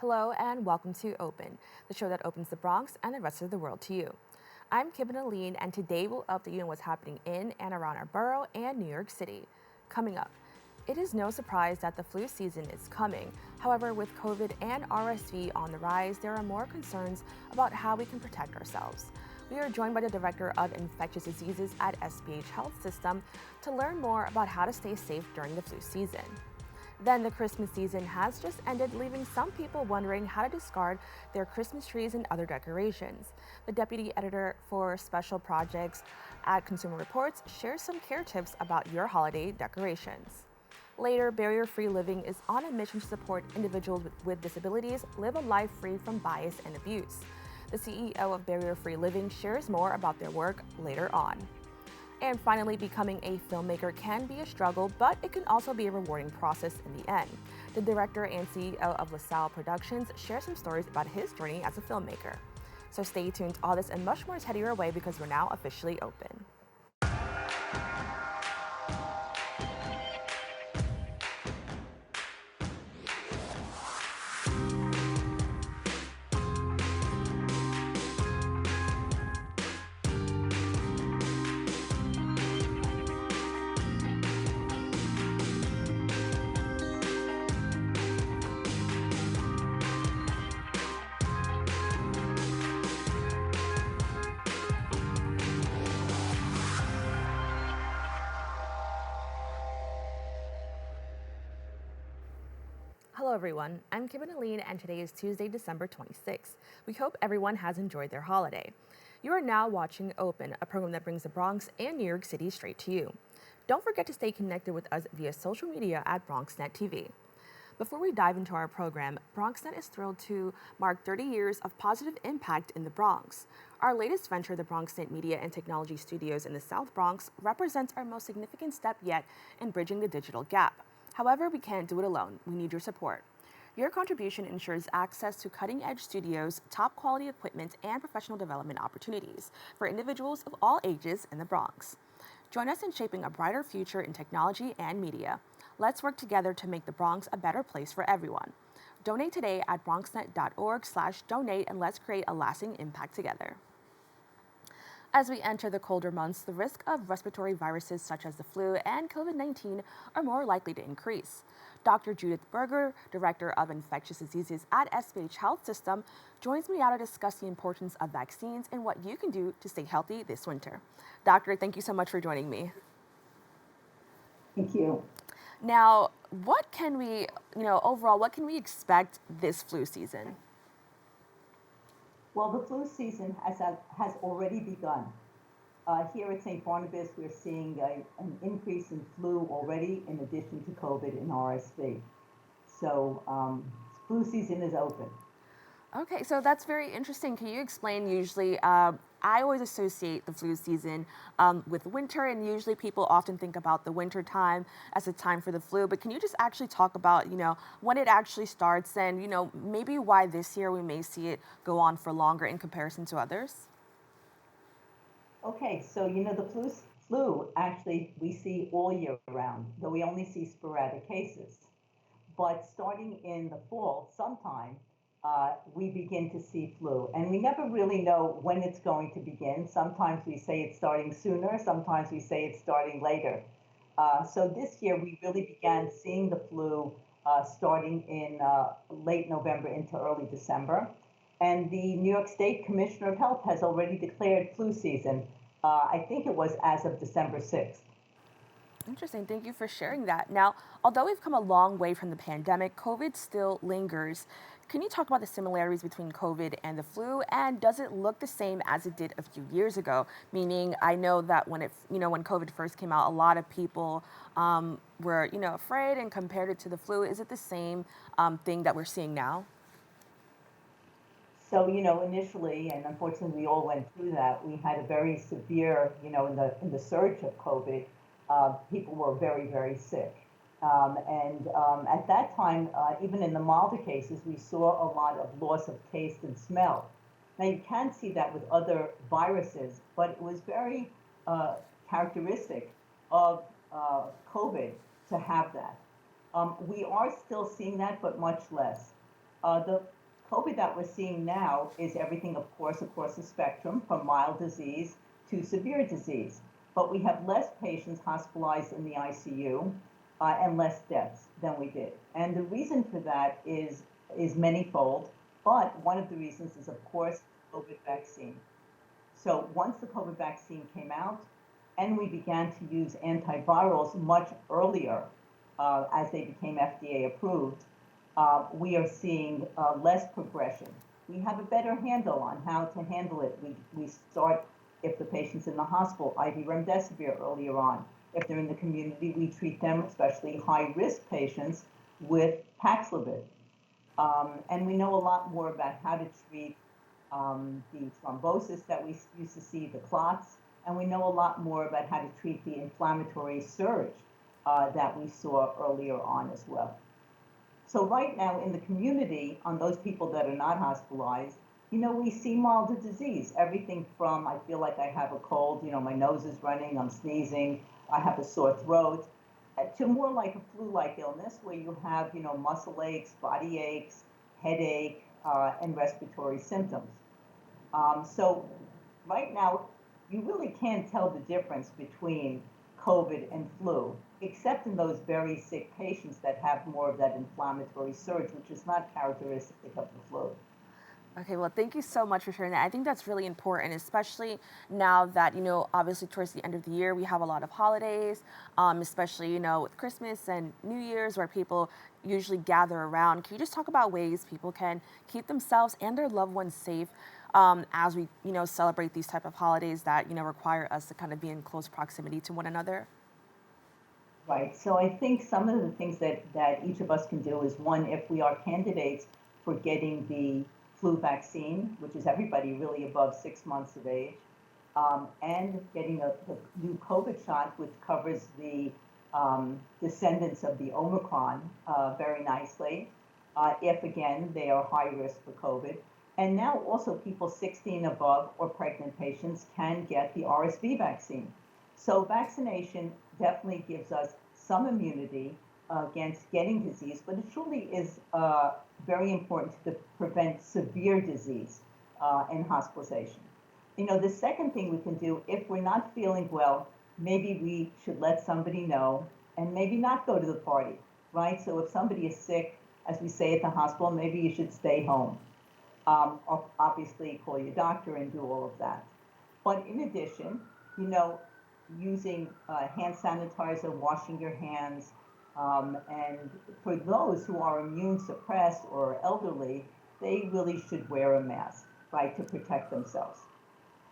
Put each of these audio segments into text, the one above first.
Hello and welcome to Open, the show that opens the Bronx and the rest of the world to you. I'm Kibin Alleyne, and today we'll update you on what's happening in and around our borough and New York City. Coming up, it is no surprise that the flu season is coming. However, with COVID and RSV on the rise, there are more concerns about how we can protect ourselves. We are joined by the Director of Infectious Diseases at SBH Health System to learn more about how to stay safe during the flu season. Then the Christmas season has just ended, leaving some people wondering how to discard their Christmas trees and other decorations. The deputy editor for special projects at Consumer Reports shares some care tips about your holiday decorations. Later, Barrier Free Living is on a mission to support individuals with disabilities live a life free from bias and abuse. The CEO of Barrier Free Living shares more about their work later on. And finally, becoming a filmmaker can be a struggle, but it can also be a rewarding process in the end. The director and CEO of La Salle Productions shares some stories about his journey as a filmmaker. So stay tuned to all this and much more is headed your way because we're now officially open. Hello everyone, I'm Kibin Alleyne and today is Tuesday, December 26th. We hope everyone has enjoyed their holiday. You are now watching Open, a program that brings the Bronx and New York City straight to you. Don't forget to stay connected with us via social media at BronxNet TV. Before we dive into our program, BronxNet is thrilled to mark 30 years of positive impact in the Bronx. Our latest venture, the BronxNet Media and Technology Studios in the South Bronx, represents our most significant step yet in bridging the digital gap. However, we can't do it alone. We need your support. Your contribution ensures access to cutting-edge studios, top-quality equipment, and professional development opportunities for individuals of all ages in the Bronx. Join us in shaping a brighter future in technology and media. Let's work together to make the Bronx a better place for everyone. Donate today at bronxnet.org/donate, and let's create a lasting impact together. As we enter the colder months, the risk of respiratory viruses such as the flu and COVID-19 are more likely to increase. Dr. Judith Berger, Director of Infectious Diseases at SBH Health System, joins me now to discuss the importance of vaccines and what you can do to stay healthy this winter. Doctor, thank you so much for joining me. Thank you. Now, what can we, overall, what can we expect this flu season? Well, the flu season has already begun. Here at St. Barnabas, we're seeing an increase in flu already, in addition to COVID and RSV. So flu season is open. Okay, so that's very interesting. Can you explain? Usually, I always associate the flu season with winter, and usually people often think about the winter time as a time for the flu. But can you just actually talk about, when it actually starts and, maybe why this year we may see it go on for longer in comparison to others? Okay, so the flu actually we see all year round, though we only see sporadic cases. But starting in the fall, sometime, we begin to see flu. And we never really know when it's going to begin. Sometimes we say it's starting sooner, sometimes we say it's starting later. So this year we really began seeing the flu starting in late November into early December. And the New York State Commissioner of Health has already declared flu season. I think it was as of December 6th. Interesting. Thank you for sharing that. Now, although we've come a long way from the pandemic, COVID still lingers. Can you talk about the similarities between COVID and the flu, and does it look the same as it did a few years ago? Meaning, I know that when when COVID first came out, a lot of people were, afraid and compared it to the flu. Is it the same thing that we're seeing now? So, initially, and unfortunately we all went through that, we had a very severe, in the surge of COVID, people were very, very sick. At that time, even in the milder cases, we saw a lot of loss of taste and smell. Now, you can see that with other viruses, but it was very characteristic of COVID to have that. We are still seeing that, but much less. The COVID that we're seeing now is everything, of course, across the spectrum from mild disease to severe disease. But we have less patients hospitalized in the ICU and less deaths than we did. And the reason for that is manyfold. But one of the reasons is, of course, COVID vaccine. So once the COVID vaccine came out and we began to use antivirals much earlier as they became FDA approved, we are seeing less progression. We have a better handle on how to handle it. We start, if the patient's in the hospital, IV remdesivir earlier on. If they're in the community, we treat them, especially high-risk patients, with Paxlovid. And we know a lot more about how to treat the thrombosis that we used to see, the clots, and we know a lot more about how to treat the inflammatory surge that we saw earlier on as well. So right now in the community, on those people that are not hospitalized, we see milder disease, everything from I feel like I have a cold, my nose is running, I'm sneezing, I have a sore throat, to more like a flu-like illness where you have, muscle aches, body aches, headache, and respiratory symptoms. So right now, you really can't tell the difference between COVID and flu, except in those very sick patients that have more of that inflammatory surge, which is not characteristic of the flu. Okay, well, thank you so much for sharing that. I think that's really important, especially now that, obviously towards the end of the year, we have a lot of holidays, especially, with Christmas and New Year's where people usually gather around. Can you just talk about ways people can keep themselves and their loved ones safe as we, celebrate these type of holidays that, require us to kind of be in close proximity to one another? Right. So I think some of the things that each of us can do is one, if we are candidates for getting the flu vaccine, which is everybody really above 6 months of age, and getting the new COVID shot, which covers the descendants of the Omicron very nicely, if again they are high risk for COVID. And now also people 60 and above or pregnant patients can get the RSV vaccine. So vaccination definitely gives us some immunity against getting disease, but it truly is very important to prevent severe disease and hospitalization. The second thing we can do, if we're not feeling well, maybe we should let somebody know and maybe not go to the party, right? So if somebody is sick, as we say at the hospital, maybe you should stay home. Or obviously call your doctor and do all of that. But in addition, using hand sanitizer, washing your hands, and for those who are immune suppressed or elderly, they really should wear a mask, right, to protect themselves.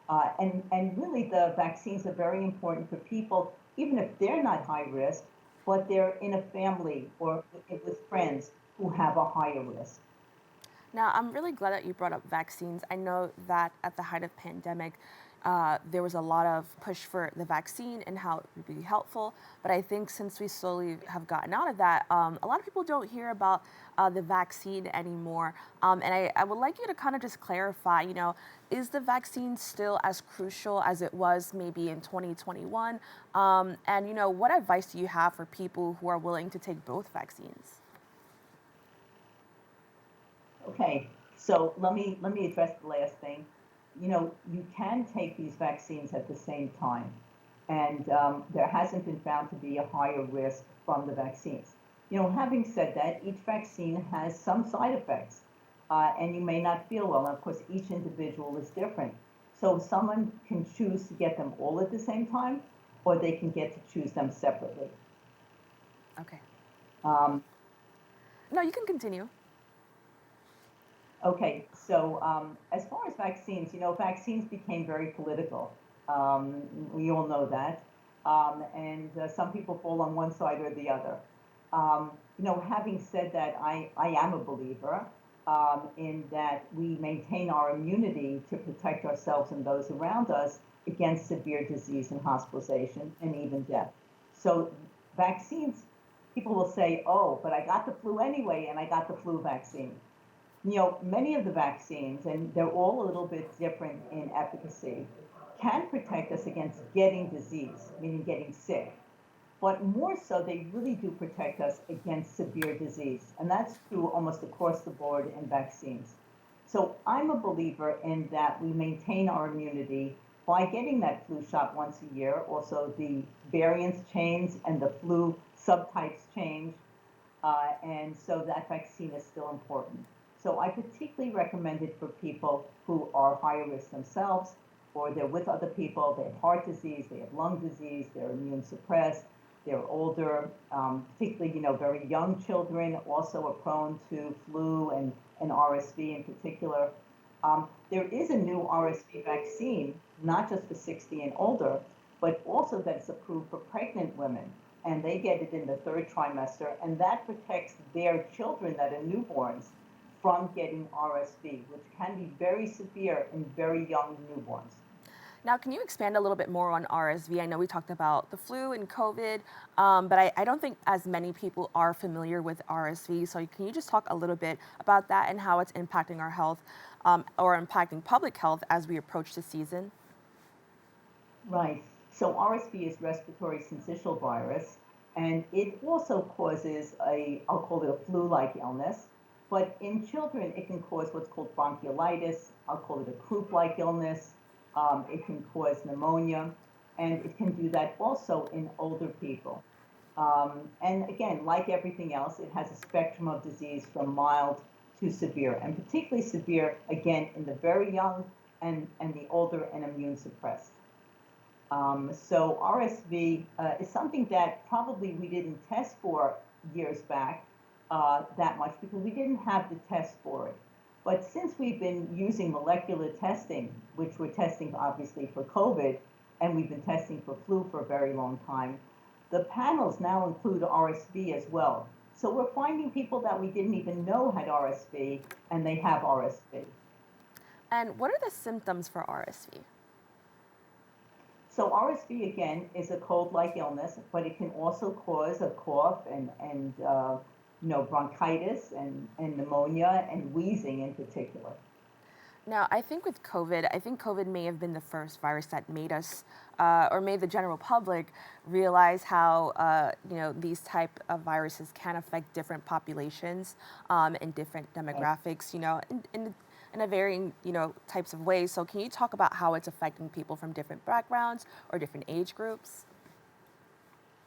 And really the vaccines are very important for people, even if they're not high risk, but they're in a family or with friends who have a higher risk. Now, I'm really glad that you brought up vaccines. I know that at the height of pandemic, there was a lot of push for the vaccine and how it would be helpful. But I think since we slowly have gotten out of that, a lot of people don't hear about the vaccine anymore. And I would like you to kind of just clarify, is the vaccine still as crucial as it was maybe in 2021? And, what advice do you have for people who are willing to take both vaccines? Okay, so let me address the last thing. You can take these vaccines at the same time, and there hasn't been found to be a higher risk from the vaccines. Having said that, each vaccine has some side effects, and you may not feel well. And of course, each individual is different. So someone can choose to get them all at the same time, or they can get to choose them separately. Okay. Um, No, you can continue. Okay, so as far as vaccines, vaccines became very political. We all know that. And some people fall on one side or the other. Having said that, I am a believer in that we maintain our immunity to protect ourselves and those around us against severe disease and hospitalization and even death. So vaccines, people will say, oh, but I got the flu anyway, and I got the flu vaccine. Many of the vaccines, and they're all a little bit different in efficacy, can protect us against getting disease, meaning getting sick. But more so, they really do protect us against severe disease. And that's true almost across the board in vaccines. So I'm a believer in that we maintain our immunity by getting that flu shot once a year. Also, the variants change and the flu subtypes change. And so that vaccine is still important. So I particularly recommend it for people who are higher risk themselves, or they're with other people, they have heart disease, they have lung disease, they're immune suppressed, they're older, particularly, very young children also are prone to flu and RSV in particular. There is a new RSV vaccine, not just for 60 and older, but also that's approved for pregnant women. And they get it in the third trimester, and that protects their children that are newborns from getting RSV, which can be very severe in very young newborns. Now, can you expand a little bit more on RSV? I know we talked about the flu and COVID, but I don't think as many people are familiar with RSV. So can you just talk a little bit about that and how it's impacting our health or impacting public health as we approach the season? Right. So RSV is respiratory syncytial virus, and it also causes I'll call it a flu-like illness. But in children, it can cause what's called bronchiolitis. I'll call it a croup-like illness. It can cause pneumonia, and it can do that also in older people. And again, like everything else, it has a spectrum of disease from mild to severe, and particularly severe, again, in the very young and the older and immune suppressed. So RSV is something that probably we didn't test for years back that much because we didn't have the test for it. But since we've been using molecular testing, which we're testing obviously for COVID, and we've been testing for flu for a very long time, the panels now include RSV as well. So we're finding people that we didn't even know had RSV, and they have RSV. And what are the symptoms for RSV? So RSV, again, is a cold-like illness, but it can also cause a cough and bronchitis and pneumonia and wheezing in particular. Now, I think with COVID, I think COVID may have been the first virus that made us, or made the general public realize how, these type of viruses can affect different populations and different demographics, in a varying, types of ways. So can you talk about how it's affecting people from different backgrounds or different age groups?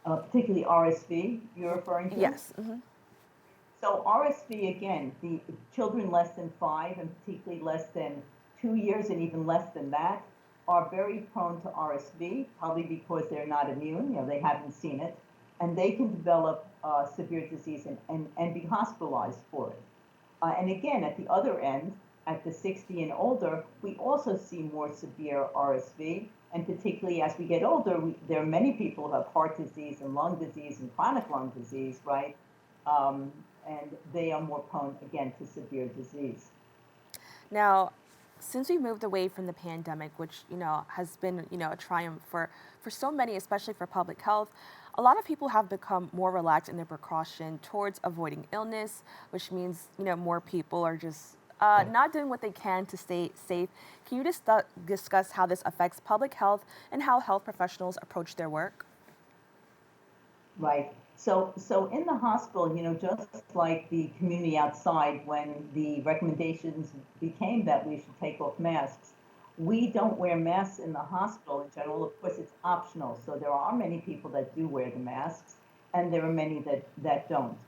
Particularly RSV, you're referring to? Yes. Mm-hmm. So RSV, again, the children less than 5 and particularly less than 2 years and even less than that are very prone to RSV, probably because they're not immune, they haven't seen it, and they can develop severe disease and be hospitalized for it. And again, at the other end, at the 60 and older, we also see more severe RSV, and particularly as we get older, there are many people who have heart disease and lung disease and chronic lung disease, right? And they are more prone, again, to severe disease. Now, since we moved away from the pandemic, which, has been, a triumph for so many, especially for public health, a lot of people have become more relaxed in their precaution towards avoiding illness, which means, more people are just not doing what they can to stay safe. Can you just discuss how this affects public health and how health professionals approach their work? Right. So in the hospital, just like the community outside, when the recommendations became that we should take off masks, we don't wear masks in the hospital in general. Of course, it's optional. So there are many people that do wear the masks, and there are many that don't.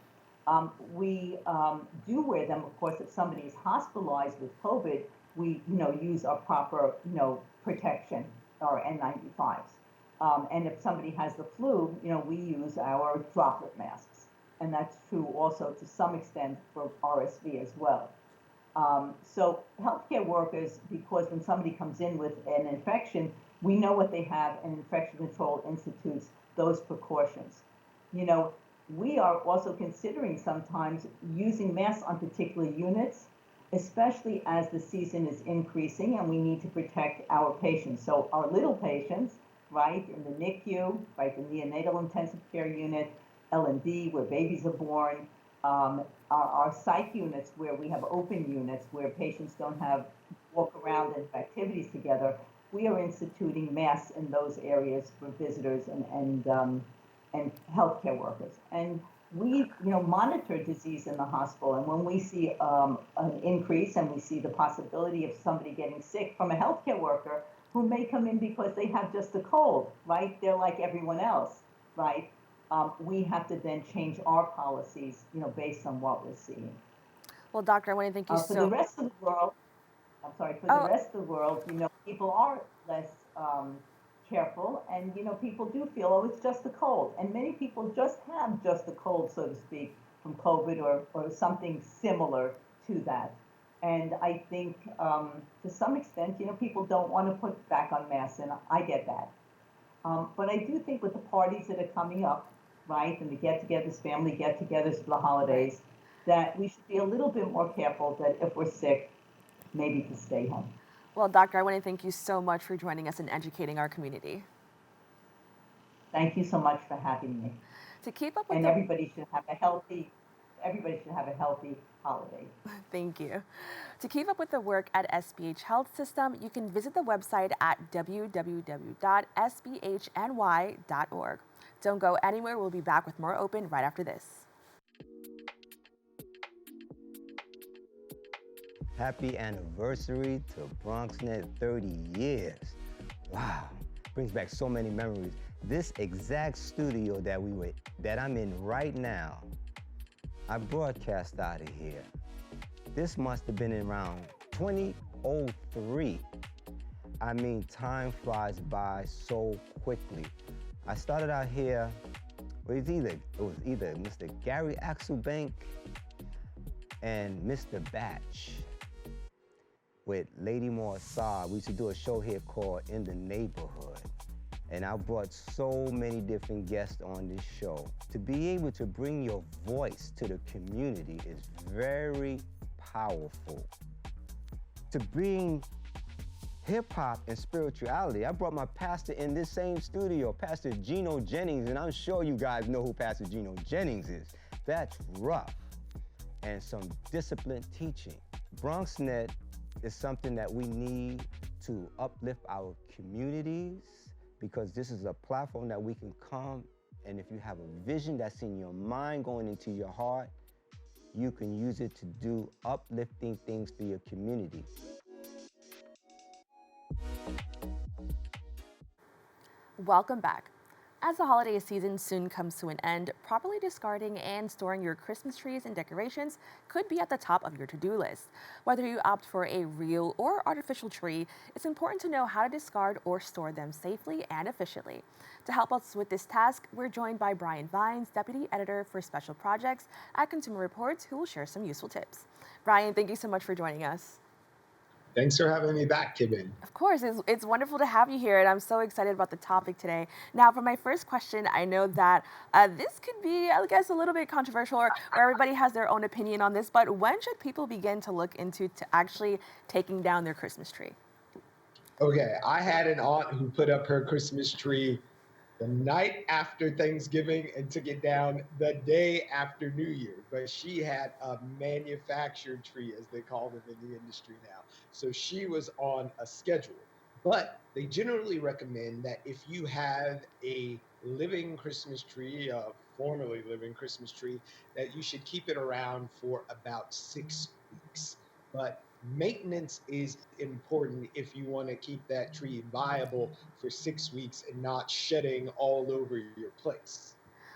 We do wear them, of course, if somebody is hospitalized with COVID, we, use our proper, protection, our N95s. And if somebody has the flu, we use our droplet masks. And that's true also to some extent for RSV as well. So healthcare workers, because when somebody comes in with an infection, we know what they have, and infection control institutes those precautions. We are also considering sometimes using masks on particular units, especially as the season is increasing and we need to protect our patients. So our little patients, right, in the NICU, right, the neonatal intensive care unit, L&D, where babies are born, our psych units where we have open units where patients don't have walk around and have activities together, we are instituting masks in those areas for visitors and and healthcare workers. And we, monitor disease in the hospital. And when we see an increase and we see the possibility of somebody getting sick from a healthcare worker who may come in because they have just a cold, right? They're like everyone else, right? We have to then change our policies, based on what we're seeing. Well, doctor, I want to thank you For the so. rest of the world, for the Oh, rest of the world, people are less careful, and people do feel, oh, it's just a cold, and many people just have just a cold, so to speak, from COVID or something similar to that. And I think to some extent, people don't want to put back on masks, and I get that. But I do think with the parties that are coming up, right, and the get-togethers, family get-togethers for the holidays, that we should be a little bit more careful that if we're sick, maybe to stay home. well, doctor, I want to thank you so much for joining us and educating our community. Thank you so much for having me. To keep up with And the everybody should have a healthy holiday. Thank you. To keep up with the work at SBH Health System, you can visit the website at www.sbhny.org. Don't go anywhere. We'll be back with more Open right after this. Happy anniversary to BronxNet, 30 years. Wow, brings back so many memories. This exact studio that I'm in right now, I broadcast out of here. This must have been around 2003. I mean, time flies by so quickly. I started out here, it was either Mr. Gary Axelbank and Mr. Batch with Lady Morsar. We used to do a show here called In the Neighborhood. And I brought so many different guests on this show. To be able to bring your voice to the community is very powerful. To bring hip hop and spirituality, I brought my pastor in this same studio, Pastor Gino Jennings, and I'm sure you guys know who Pastor Gino Jennings is. That's rough. And some disciplined teaching. BronxNet is something that we need to uplift our communities, because this is a platform that we can come, and if you have a vision that's in your mind going into your heart, you can use it to do uplifting things for your community. Welcome back. As the holiday season soon comes to an end, properly discarding and storing your Christmas trees and decorations could be at the top of your to-do list. Whether you opt for a real or artificial tree, it's important to know how to discard or store them safely and efficiently. To help us with this task, we're joined by Brian Vines, Deputy Editor for Special Projects at Consumer Reports, who will share some useful tips. Brian, thank you so much for joining us. Thanks for having me back, Kibin. Of course, it's wonderful to have you here, and I'm so excited about the topic today. Now, for my first question, I know that this could be, I guess, a little bit controversial, or everybody has their own opinion on this, but when should people begin to look into actually taking down their Christmas tree? Okay, I had an aunt who put up her Christmas tree the night after Thanksgiving and took it down the day after New Year. But she had a manufactured tree, as they call them in the industry now. So she was on a schedule. But they generally recommend that if you have a living Christmas tree, a formerly living Christmas tree, that you should keep it around for about 6 weeks. But maintenance is important if you want to keep that tree viable for 6 weeks and not shedding all over your place.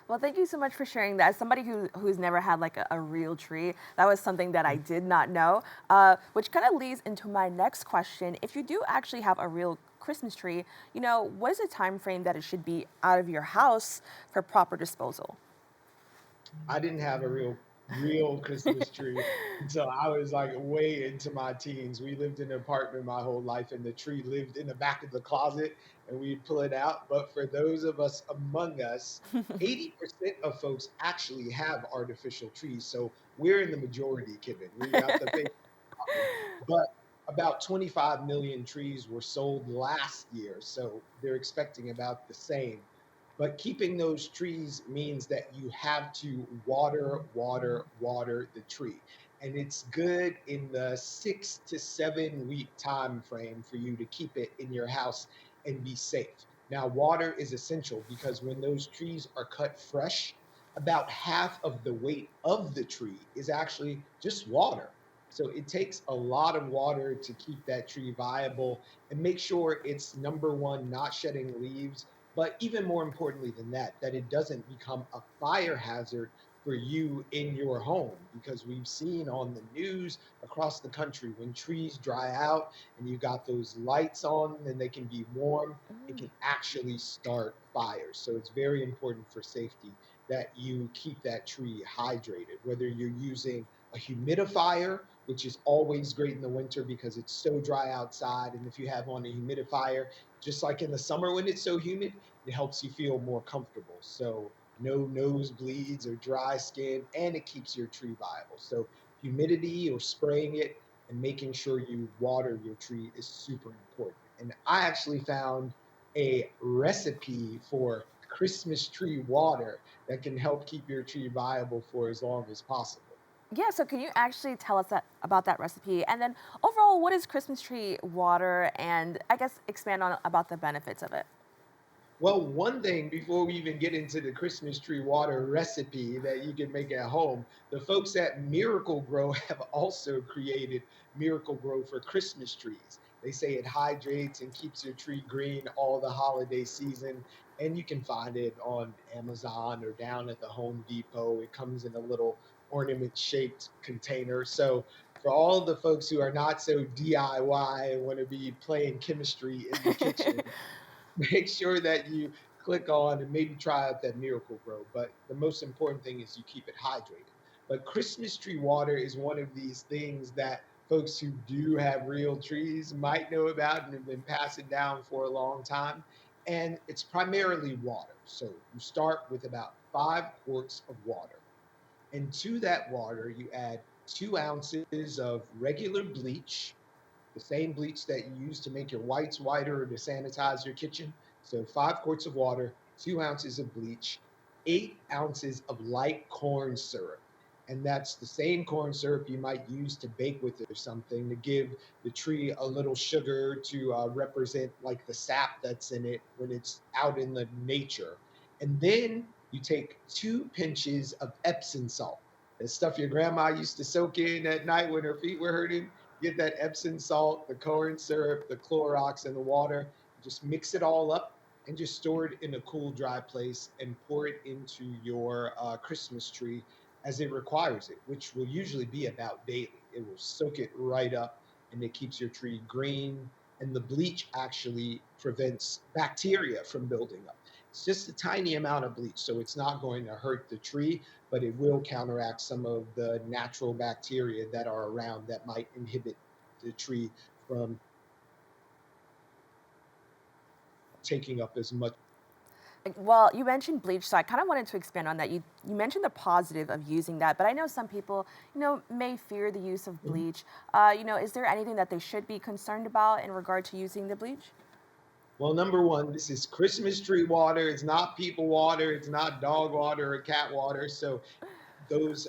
Well, thank you so much for sharing that. As somebody who's never had like a real tree, that was something that I did not know, which kind of leads into my next question. If you do actually have a real Christmas tree, what is the time frame that it should be out of your house for proper disposal? I didn't have a real Christmas tree until I was like way into my teens. We lived in an apartment my whole life, and the tree lived in the back of the closet, and we'd pull it out. But for those of us among us, 80% of folks actually have artificial trees. So we're in the majority, Kibin. We got the big problem. But about 25 million trees were sold last year, so they're expecting about the same. But keeping those trees means that you have to water the tree. And it's good in the 6 to 7 week time frame for you to keep it in your house and be safe. Now, water is essential because when those trees are cut fresh, about half of the weight of the tree is actually just water. So it takes a lot of water to keep that tree viable and make sure it's number one, not shedding leaves, but even more importantly than that, that it doesn't become a fire hazard for you in your home. Because we've seen on the news across the country when trees dry out and you got those lights on and they can be warm, it can actually start fires. So it's very important for safety that you keep that tree hydrated, whether you're using a humidifier, which is always great in the winter because it's so dry outside. And if you have on a humidifier, just like in the summer when it's so humid, it helps you feel more comfortable. So no nosebleeds or dry skin, and it keeps your tree viable. So humidity or spraying it and making sure you water your tree is super important. And I actually found a recipe for Christmas tree water that can help keep your tree viable for as long as possible. Yeah, so can you actually tell us about that recipe? And then overall, what is Christmas tree water? And I guess expand on about the benefits of it. Well, one thing before we even get into the Christmas tree water recipe that you can make at home, the folks at Miracle Grow have also created Miracle Grow for Christmas trees. They say it hydrates and keeps your tree green all the holiday season. And you can find it on Amazon or down at the Home Depot. It comes in a little ornament shaped container. So, for all the folks who are not so DIY and want to be playing chemistry in the kitchen, make sure that you click on and maybe try out that Miracle Grow. But the most important thing is you keep it hydrated. But Christmas tree water is one of these things that folks who do have real trees might know about and have been passing down for a long time. And it's primarily water. So you start with about 5 quarts of water. And to that water, you add 2 ounces of regular bleach, the same bleach that you use to make your whites whiter or to sanitize your kitchen. So 5 quarts of water, 2 ounces of bleach, 8 ounces of light corn syrup. And that's the same corn syrup you might use to bake with or something to give the tree a little sugar to represent like the sap that's in it when it's out in the nature. And then you take 2 pinches of Epsom salt. The stuff your grandma used to soak in at night when her feet were hurting. Get that Epsom salt, the corn syrup, the Clorox, and the water. Just mix it all up and just store it in a cool, dry place and pour it into your Christmas tree as it requires it, which will usually be about daily. It will soak it right up and it keeps your tree green. And the bleach actually prevents bacteria from building up. It's just a tiny amount of bleach, so it's not going to hurt the tree, but it will counteract some of the natural bacteria that are around that might inhibit the tree from taking up as much. Well, you mentioned bleach, so I kind of wanted to expand on that. You mentioned the positive of using that, but I know some people, may fear the use of bleach. Is there anything that they should be concerned about in regard to using the bleach? Well, number one, this is Christmas tree water. It's not people water. It's not dog water or cat water. So those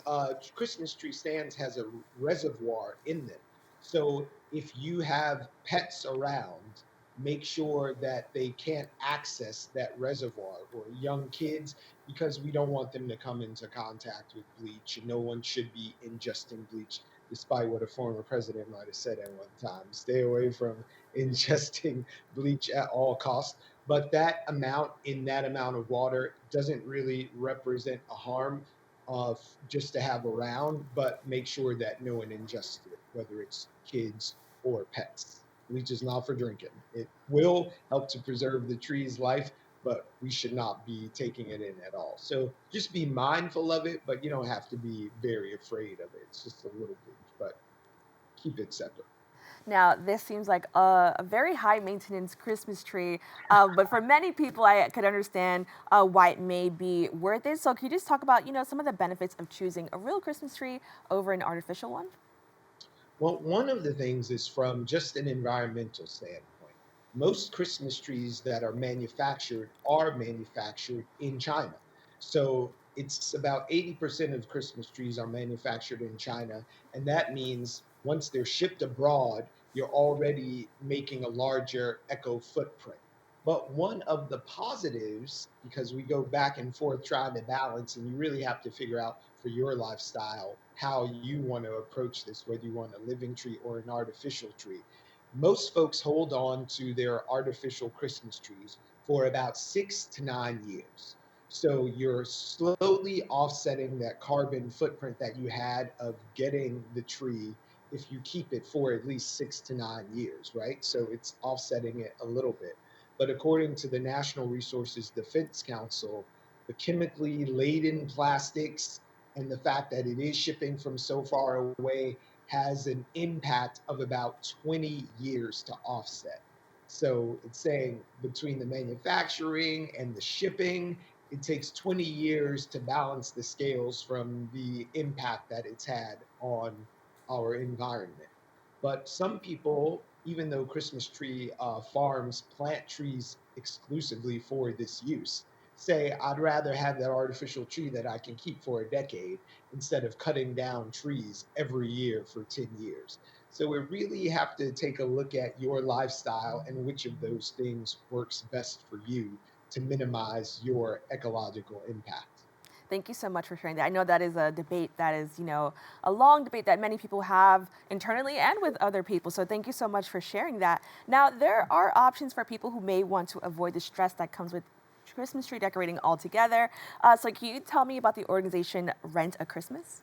Christmas tree stands has a reservoir in them. So if you have pets around, make sure that they can't access that reservoir, or young kids, because we don't want them to come into contact with bleach. And no one should be ingesting bleach, despite what a former president might have said at one time. Stay away from ingesting bleach at all costs. But that amount in that amount of water doesn't really represent a harm of just to have around, but make sure that no one ingests it, whether it's kids or pets. Bleach is not for drinking. It will help to preserve the tree's life, but we should not be taking it in at all. So just be mindful of it, but you don't have to be very afraid of it. It's just a little bleach, but keep it separate. Now, this seems like a very high maintenance Christmas tree, but for many people, I could understand why it may be worth it. So, can you just talk about, some of the benefits of choosing a real Christmas tree over an artificial one? Well, one of the things is from just an environmental standpoint. Most Christmas trees that are manufactured in China. So it's about 80% of Christmas trees are manufactured in China. And that means once they're shipped abroad, you're already making a larger eco footprint. But one of the positives, because we go back and forth trying to balance, and you really have to figure out for your lifestyle how you want to approach this, whether you want a living tree or an artificial tree. Most folks hold on to their artificial Christmas trees for about 6 to 9 years. So you're slowly offsetting that carbon footprint that you had of getting the tree if you keep it for at least 6 to 9 years, right? So it's offsetting it a little bit. But according to the National Resources Defense Council, the chemically laden plastics and the fact that it is shipping from so far away has an impact of about 20 years to offset. So it's saying between the manufacturing and the shipping, it takes 20 years to balance the scales from the impact that it's had on our environment. But some people, even though Christmas tree farms plant trees exclusively for this use, say, I'd rather have that artificial tree that I can keep for a decade instead of cutting down trees every year for 10 years. So we really have to take a look at your lifestyle and which of those things works best for you to minimize your ecological impact. Thank you so much for sharing that. I know that is a debate that is, a long debate that many people have internally and with other people. So thank you so much for sharing that. Now, there are options for people who may want to avoid the stress that comes with Christmas tree decorating altogether. So can you tell me about the organization Rent a Christmas?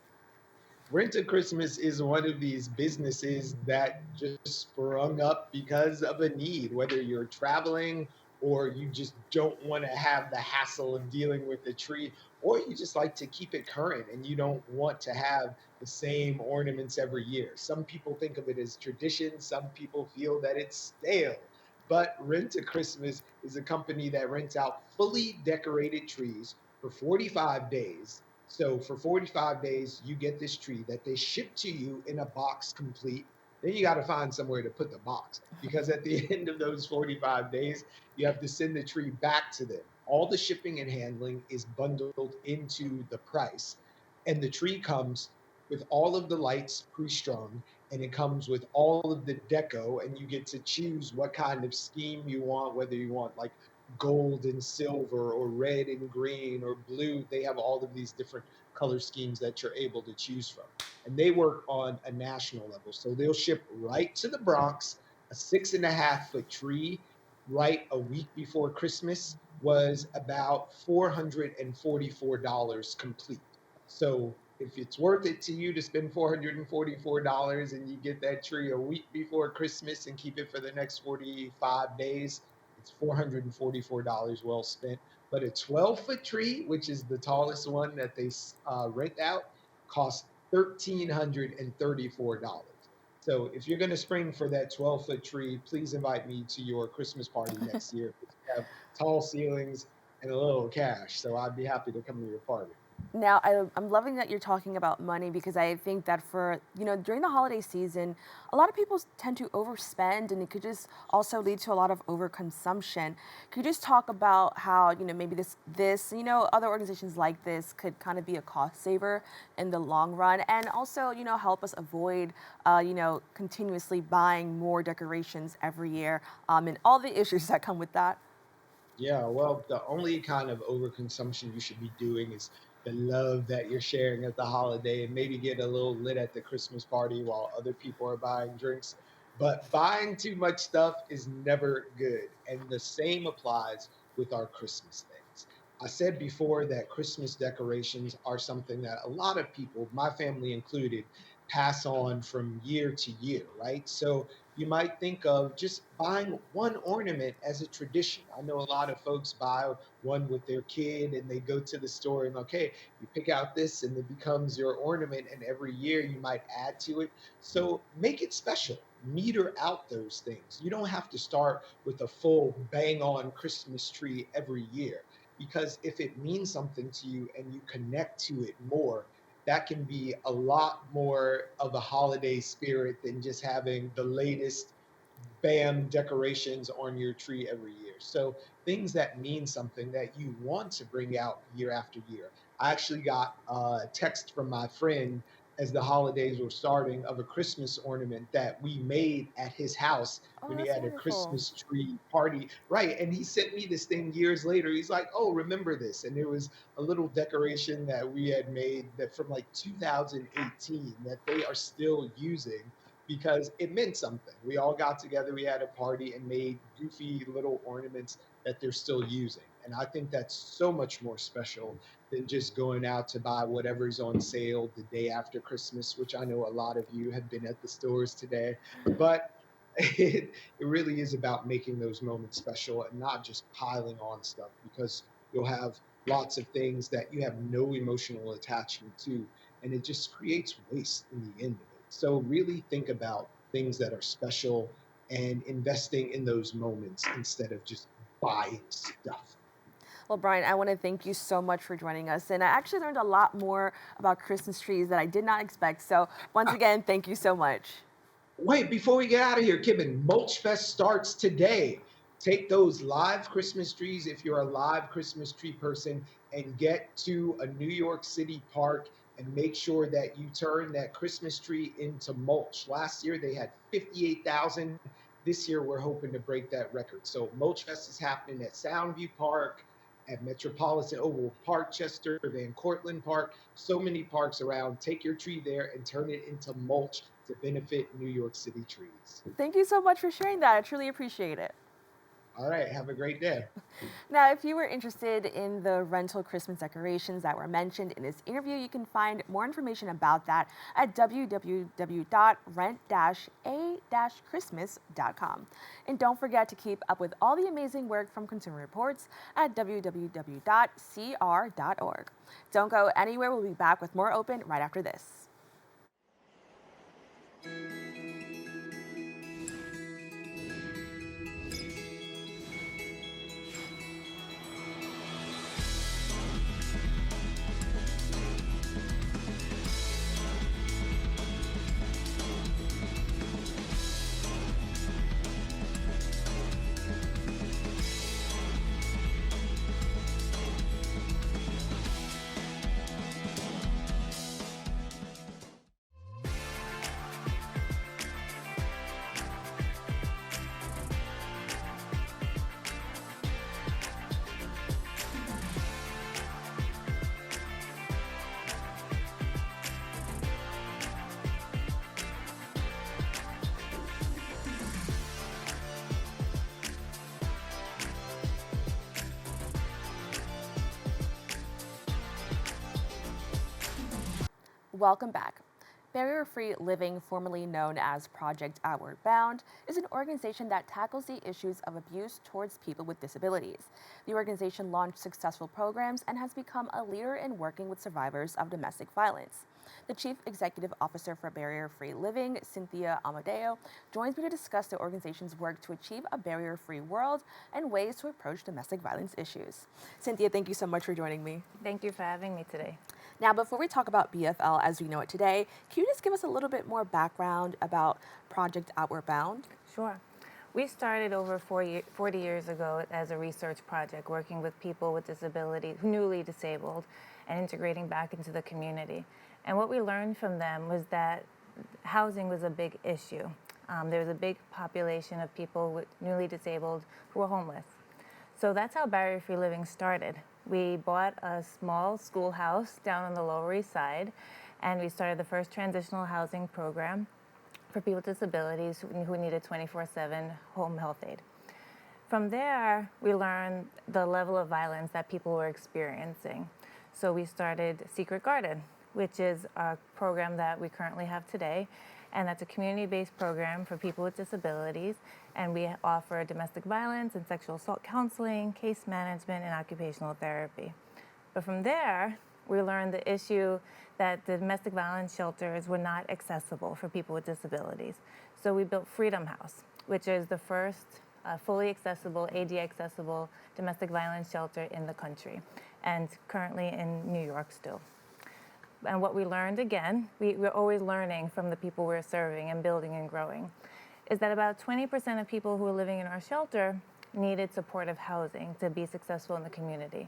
Rent a Christmas is one of these businesses that just sprung up because of a need, whether you're traveling or you just don't want to have the hassle of dealing with the tree, or you just like to keep it current and you don't want to have the same ornaments every year. Some people think of it as tradition, some people feel that it's stale. But Rent a Christmas is a company that rents out fully decorated trees for 45 days. So for 45 days, you get this tree that they ship to you in a box complete. Then you got to find somewhere to put the box because at the end of those 45 days, you have to send the tree back to them. All the shipping and handling is bundled into the price. And the tree comes with all of the lights pre-strung, and it comes with all of the deco, and you get to choose what kind of scheme you want, whether you want like gold and silver or red and green or blue. They have all of these different color schemes that you're able to choose from. And they work on a national level. So they'll ship right to the Bronx. A 6.5 foot tree right a week before Christmas was about $444 complete. So if it's worth it to you to spend $444 and you get that tree a week before Christmas and keep it for the next 45 days, it's $444 well spent. But a 12-foot tree, which is the tallest one that they rent out, costs $1,334. So if you're going to spring for that 12-foot tree, please invite me to your Christmas party next year. We have tall ceilings and a little cash, so I'd be happy to come to your party. Now, I'm loving that you're talking about money because I think that for, during the holiday season, a lot of people tend to overspend and it could just also lead to a lot of overconsumption. Could you just talk about how, maybe other organizations like this could kind of be a cost saver in the long run and also, help us avoid, continuously buying more decorations every year and all the issues that come with that? Yeah, well, the only kind of overconsumption you should be doing is the love that you're sharing at the holiday and maybe get a little lit at the Christmas party while other people are buying drinks. But buying too much stuff is never good. And the same applies with our Christmas things. I said before that Christmas decorations are something that a lot of people, my family included, pass on from year to year, right? So you might think of just buying one ornament as a tradition. I know a lot of folks buy one with their kid and they go to the store and okay, you pick out this and it becomes your ornament and every year you might add to it. So make it special. Meter out those things. You don't have to start with a full bang on Christmas tree every year because if it means something to you and you connect to it more, that can be a lot more of a holiday spirit than just having the latest bam decorations on your tree every year. So things that mean something that you want to bring out year after year. I actually got a text from my friend as the holidays were starting of a Christmas ornament that we made at his house Oh, when he that's had a wonderful. Christmas tree party. Right. And he sent me this thing years later. He's like, oh, remember this? And there was a little decoration that we had made that from like 2018 that they are still using because it meant something. We all got together, we had a party and made goofy little ornaments that they're still using. And I think that's so much more special than just going out to buy whatever's on sale the day after Christmas, which I know a lot of you have been at the stores today. But it really is about making those moments special and not just piling on stuff because you'll have lots of things that you have no emotional attachment to, and it just creates waste in the end of it. So really think about things that are special and investing in those moments instead of just buying stuff. Well, Brian, I want to thank you so much for joining us. And I actually learned a lot more about Christmas trees that I did not expect. So once again, thank you so much. Wait, before we get out of here, Kibin, Mulch Fest starts today. Take those live Christmas trees if you're a live Christmas tree person and get to a New York City park and make sure that you turn that Christmas tree into mulch. Last year they had 58,000. This year we're hoping to break that record. So Mulch Fest is happening at Soundview Park, at Metropolitan Oval Park, Chester, Van Cortlandt Park, so many parks around. Take your tree there and turn it into mulch to benefit New York City trees. Thank you so much for sharing that. I truly appreciate it. All right, have a great day. Now, if you were interested in the rental Christmas decorations that were mentioned in this interview, you can find more information about that at www.rent-a-christmas.com. And don't forget to keep up with all the amazing work from Consumer Reports at www.cr.org. Don't go anywhere. We'll be back with more Open right after this. Welcome back. Barrier-Free Living, formerly known as Project Outward Bound, is an organization that tackles the issues of abuse towards people with disabilities. The organization launched successful programs and has become a leader in working with survivors of domestic violence. The Chief Executive Officer for Barrier-Free Living, Cynthia Amodeo, joins me to discuss the organization's work to achieve a barrier-free world and ways to approach domestic violence issues. Cynthia, thank you so much for joining me. Thank you for having me today. Now, before we talk about BFL as we know it today, can you just give us a little bit more background about Project Outward Bound? Sure. We started over 40 years ago as a research project working with people with disabilities, newly disabled, and integrating back into the community. And what we learned from them was that housing was a big issue. There was a big population of people with newly disabled who were homeless. So that's how Barrier-Free Living started. We bought a small schoolhouse down on the Lower East Side, and we started the first transitional housing program for people with disabilities who needed 24/7 home health aid. From there, we learned the level of violence that people were experiencing. So we started Secret Garden, which is a program that we currently have today, and that's a community-based program for people with disabilities, and we offer domestic violence and sexual assault counseling, case management, and occupational therapy. But from there, we learned the issue that the domestic violence shelters were not accessible for people with disabilities. So we built Freedom House, which is the first fully accessible, ADA accessible domestic violence shelter in the country, and currently in New York still. And what we learned, again, we're always learning from the people we're serving and building and growing, is that about 20% of people who are living in our shelter needed supportive housing to be successful in the community.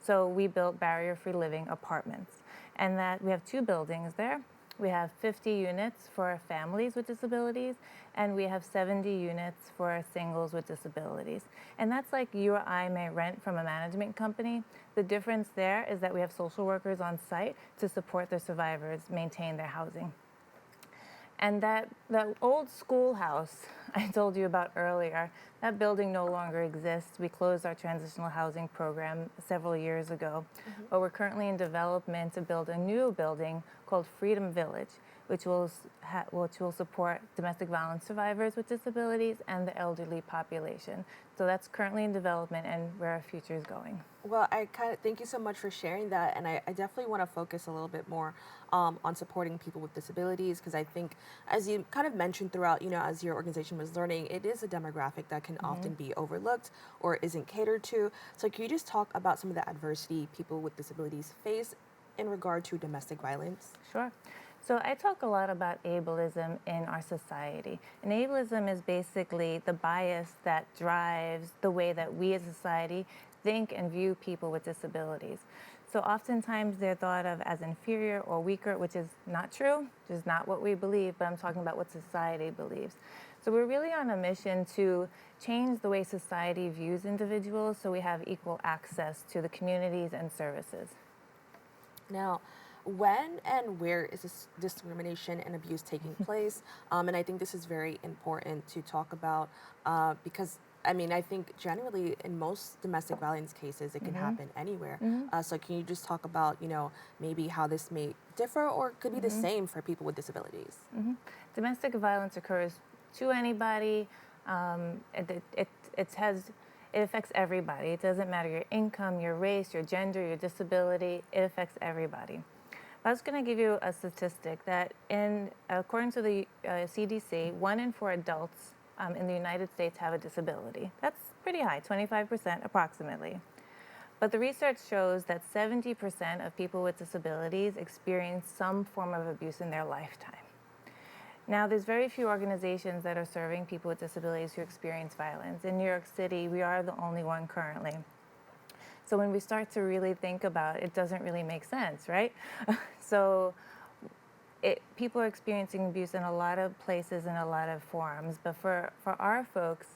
So we built Barrier-Free Living apartments, and that we have 2 buildings there. We have 50 units for families with disabilities, and we have 70 units for singles with disabilities. And that's like you or I may rent from a management company. The difference there is that we have social workers on site to support the survivors maintain their housing. And that old schoolhouse I told you about earlier, that building no longer exists. We closed our transitional housing program several years ago, but we're currently in development to build a new building called Freedom Village, which will support domestic violence survivors with disabilities and the elderly population. So that's currently in development and where our future is going. Well, I kind of thank you so much for sharing that, and I definitely want to focus a little bit more on supporting people with disabilities, because I think, as you kind of mentioned throughout, as your organization was learning, it is a demographic that can often be overlooked or isn't catered to. So can you just talk about some of the adversity people with disabilities face in regard to domestic violence? Sure. So I talk a lot about ableism in our society. And ableism is basically the bias that drives the way that we as a society think and view people with disabilities. So oftentimes they're thought of as inferior or weaker, which is not true, which is not what we believe, but I'm talking about what society believes. So we're really on a mission to change the way society views individuals so we have equal access to the communities and services. Now, when and where is this discrimination and abuse taking place? And I think this is very important to talk about because, I think generally in most domestic violence cases, it can happen anywhere. So can you just talk about, maybe how this may differ or could be the same for people with disabilities? Domestic violence occurs to anybody. It affects everybody. It doesn't matter your income, your race, your gender, your disability. It affects everybody. I was going to give you a statistic that according to the CDC, 1 in 4 adults in the United States have a disability. That's pretty high, 25% approximately. But the research shows that 70% of people with disabilities experience some form of abuse in their lifetime. Now, there's very few organizations that are serving people with disabilities who experience violence. In New York City, we are the only one currently. So when we start to really think about it, it doesn't really make sense, right? So people are experiencing abuse in a lot of places in a lot of forms. But for our folks,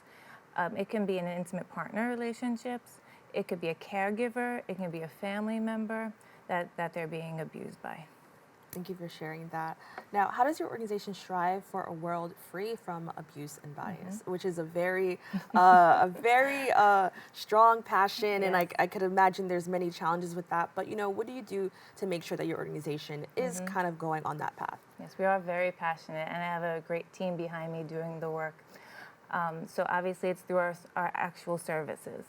it can be in intimate partner relationships. It could be a caregiver. It can be a family member that they're being abused by. Thank you for sharing that. Now, how does your organization strive for a world free from abuse and bias, which is a very strong passion, and I could imagine there's many challenges with that. But what do you do to make sure that your organization is kind of going on that path? Yes, we are very passionate, and I have a great team behind me doing the work. So obviously, it's through our actual services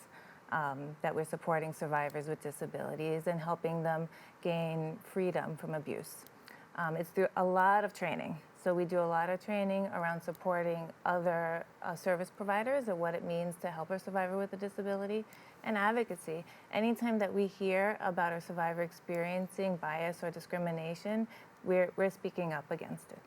that we're supporting survivors with disabilities and helping them gain freedom from abuse. It's through a lot of training. So we do a lot of training around supporting other service providers and what it means to help a survivor with a disability, and advocacy. Anytime that we hear about a survivor experiencing bias or discrimination, we're speaking up against it.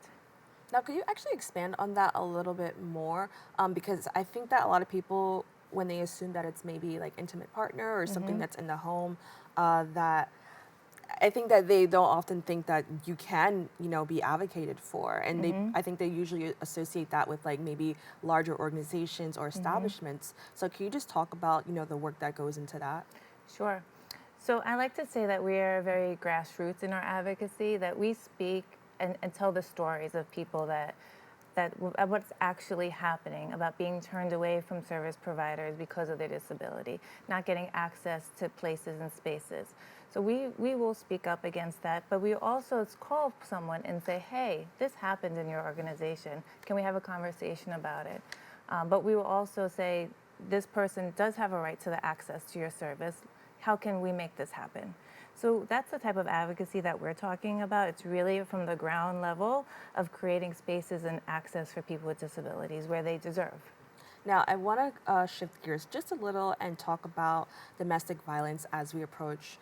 Now, could you actually expand on that a little bit more? Because I think that a lot of people, when they assume that it's maybe like intimate partner or something that's in the home, that I think that they don't often think that you can, be advocated for. And I think they usually associate that with like maybe larger organizations or establishments. So can you just talk about, the work that goes into that? Sure. So I like to say that we are very grassroots in our advocacy, that we speak and tell the stories of people that what's actually happening, about being turned away from service providers because of their disability, not getting access to places and spaces. So we will speak up against that, but we also call someone and say, hey, this happened in your organization. Can we have a conversation about it? But we will also say, this person does have a right to the access to your service. How can we make this happen? So that's the type of advocacy that we're talking about. It's really from the ground level of creating spaces and access for people with disabilities where they deserve. Now, I want to shift gears just a little and talk about domestic violence as we approach,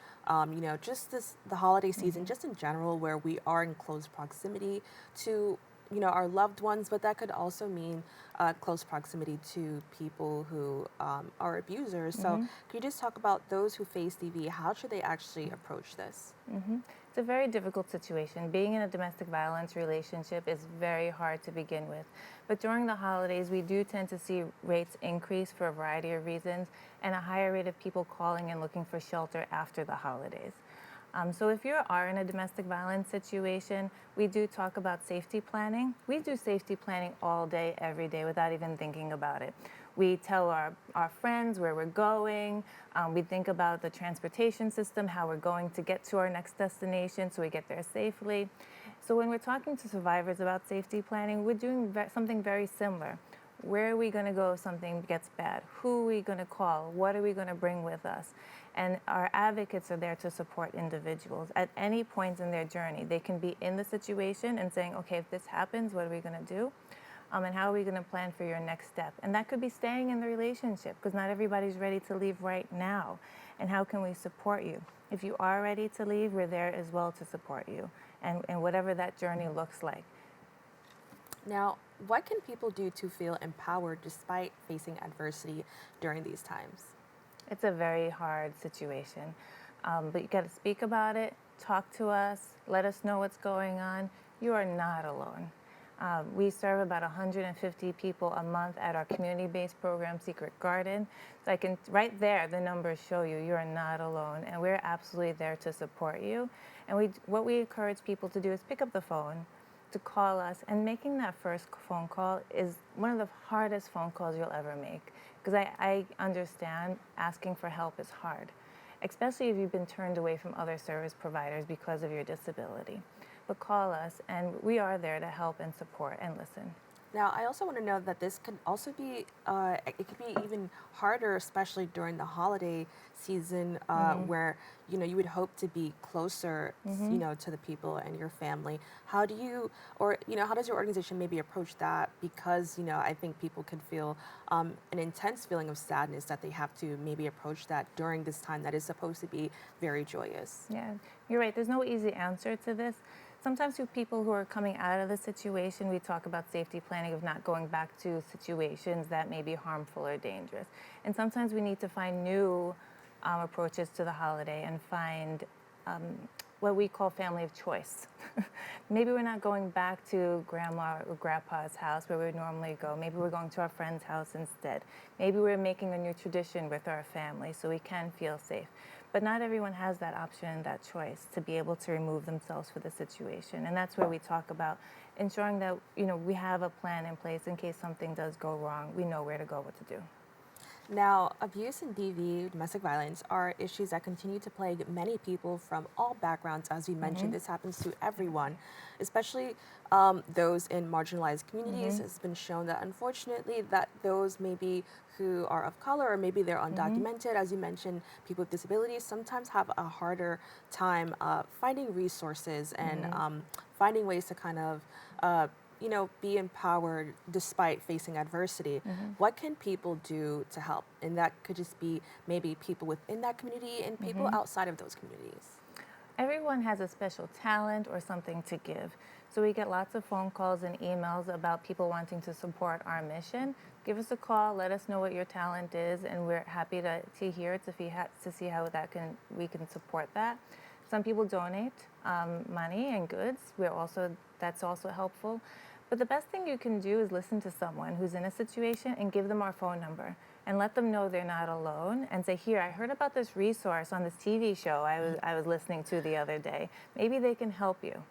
just the holiday season, just in general, where we are in close proximity to our loved ones, but that could also mean close proximity to people who are abusers. So could you just talk about those who face DV? How should they actually approach this? It's a very difficult situation. Being in a domestic violence relationship is very hard to begin with. But during the holidays, we do tend to see rates increase for a variety of reasons, and a higher rate of people calling and looking for shelter after the holidays. So if you are in a domestic violence situation, we do talk about safety planning. We do safety planning all day, every day, without even thinking about it. We tell our friends where we're going. We think about the transportation system, how we're going to get to our next destination so we get there safely. So when we're talking to survivors about safety planning, we're doing something very similar. Where are we going to go if something gets bad? Who are we going to call? What are we going to bring with us? And our advocates are there to support individuals at any point in their journey. They can be in the situation and saying, okay, if this happens, what are we going to do? And how are we going to plan for your next step? And that could be staying in the relationship, because not everybody's ready to leave right now. And how can we support you? If you are ready to leave, we're there as well to support you, and whatever that journey looks like. Now, what can people do to feel empowered despite facing adversity during these times? It's a very hard situation, but you got to speak about it, talk to us, let us know what's going on. You are not alone. We serve about 150 people a month at our community-based program, Secret Garden. So right there, the numbers show you are not alone, and we're absolutely there to support you. And what we encourage people to do is pick up the phone, to call us, and making that first phone call is one of the hardest phone calls you'll ever make, because I understand asking for help is hard, especially if you've been turned away from other service providers because of your disability. But call us, and we are there to help and support and listen. Now, I also want to know that this could also be, it could be even harder, especially during the holiday season, where, you would hope to be closer, to the people and your family. How do you, or, how does your organization maybe approach that? Because, I think people can feel an intense feeling of sadness that they have to maybe approach that during this time that is supposed to be very joyous. Yeah, you're right. There's no easy answer to this. Sometimes with people who are coming out of the situation, we talk about safety planning of not going back to situations that may be harmful or dangerous. And sometimes we need to find new approaches to the holiday and find what we call family of choice. Maybe we're not going back to grandma or grandpa's house where we would normally go. Maybe we're going to our friend's house instead. Maybe we're making a new tradition with our family so we can feel safe. But not everyone has that option and that choice to be able to remove themselves for the situation. And that's where we talk about ensuring that, we have a plan in place in case something does go wrong. We know where to go, what to do. Now, abuse and DV, domestic violence, are issues that continue to plague many people from all backgrounds. As we mentioned, this happens to everyone, especially those in marginalized communities. It's been shown that, unfortunately, that those maybe who are of color or maybe they're undocumented, as you mentioned, people with disabilities sometimes have a harder time finding resources and finding ways to kind of be empowered despite facing adversity. What can people do to help? And that could just be maybe people within that community and people outside of those communities. Everyone has a special talent or something to give. So we get lots of phone calls and emails about people wanting to support our mission. Give us a call, let us know what your talent is, and we're happy to hear it, to see how we can support that. Some people donate money and goods. That's also helpful. But the best thing you can do is listen to someone who's in a situation and give them our phone number and let them know they're not alone, and say, here, I heard about this resource on this TV show I was listening to the other day. Maybe they can help you.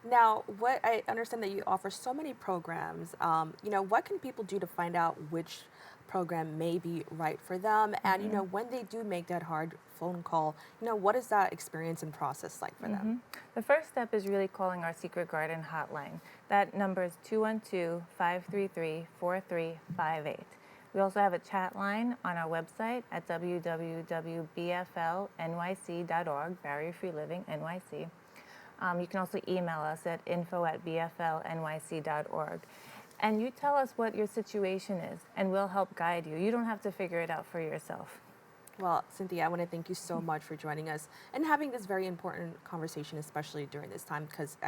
Now, what I understand that you offer so many programs. What can people do to find out which program may be right for them? And, when they do make that hard phone call, what is that experience and process like for them? The first step is really calling our Secret Garden hotline. That number is 212-533-4358. We also have a chat line on our website at www.bflnyc.org, Barrier Free Living, NYC. You can also email us at info@bflnyc.org. And you tell us what your situation is, and we'll help guide you. You don't have to figure it out for yourself. Well, Cynthia, I want to thank you so much for joining us and having this very important conversation, especially during this time, because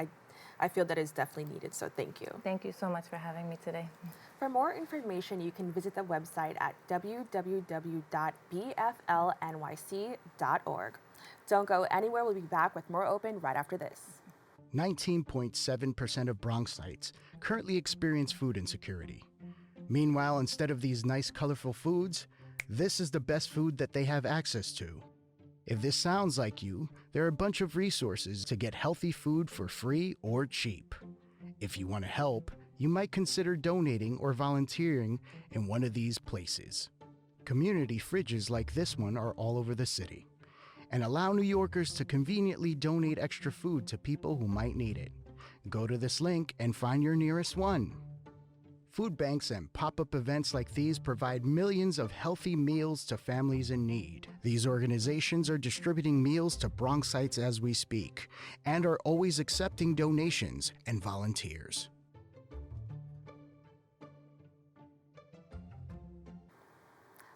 I feel that is definitely needed, so thank you. Thank you so much for having me today. For more information, you can visit the website at www.bflnyc.org. Don't go anywhere. We'll be back with more Open right after this. 19.7% of Bronxites currently experience food insecurity. Meanwhile, instead of these nice, colorful foods, this is the best food that they have access to. If this sounds like you, there are a bunch of resources to get healthy food for free or cheap. If you want to help, you might consider donating or volunteering in one of these places. Community fridges like this one are all over the city and allow New Yorkers to conveniently donate extra food to people who might need it. Go to this link and find your nearest one. Food banks and pop-up events like these provide millions of healthy meals to families in need. These organizations are distributing meals to Bronxites as we speak and are always accepting donations and volunteers.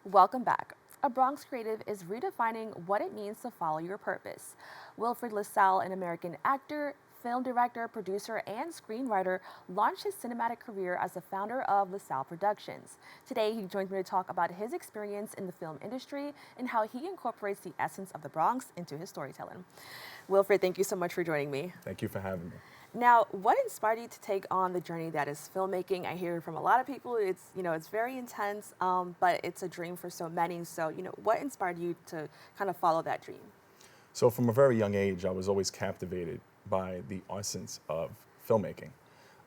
Welcome back. A Bronx creative is redefining what it means to follow your purpose. Wilfred La Salle, an American actor, film director, producer, and screenwriter, launched his cinematic career as the founder of La Salle Productions. Today, he joins me to talk about his experience in the film industry and how he incorporates the essence of the Bronx into his storytelling. Wilfred, thank you so much for joining me. Thank you for having me. Now, what inspired you to take on the journey that is filmmaking? I hear from a lot of people, it's very intense, but it's a dream for so many. So, what inspired you to kind of follow that dream? So from a very young age, I was always captivated by the essence of filmmaking.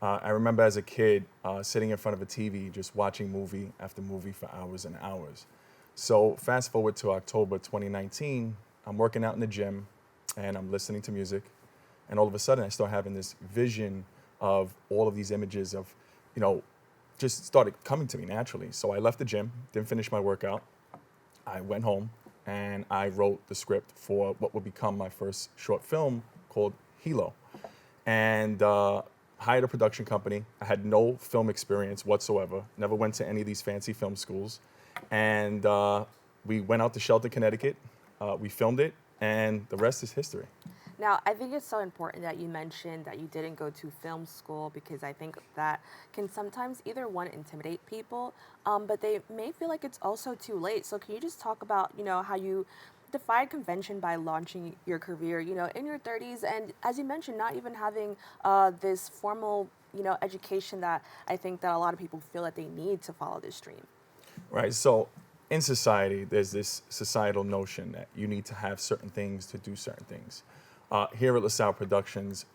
I remember as a kid sitting in front of a TV, just watching movie after movie for hours and hours. So fast forward to October 2019, I'm working out in the gym and I'm listening to music. And all of a sudden, I start having this vision of all of these images of, just started coming to me naturally. So I left the gym, didn't finish my workout. I went home and I wrote the script for what would become my first short film called Hilo. And hired a production company. I had no film experience whatsoever, never went to any of these fancy film schools. And we went out to Shelton, Connecticut. We filmed it, and the rest is history. Now, I think it's so important that you mentioned that you didn't go to film school, because I think that can sometimes either one, intimidate people, but they may feel like it's also too late. So can you just talk about, how you defied convention by launching your career, in your 30s, and as you mentioned, not even having this formal, education that I think that a lot of people feel that they need to follow this dream. Right, so in society, there's this societal notion that you need to have certain things to do certain things. Here at La Salle Productions,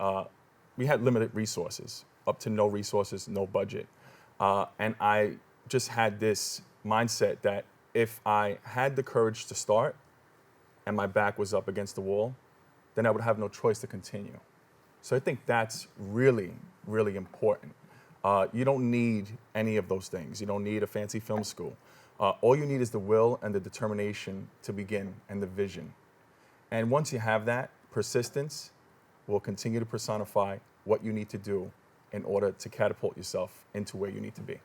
we had limited resources, up to no resources, no budget. And I just had this mindset that if I had the courage to start and my back was up against the wall, then I would have no choice to continue. So I think that's really, really important. You don't need any of those things. You don't need a fancy film school. All you need is the will and the determination to begin and the vision. And once you have that, persistence will continue to personify what you need to do in order to catapult yourself into where you need to be.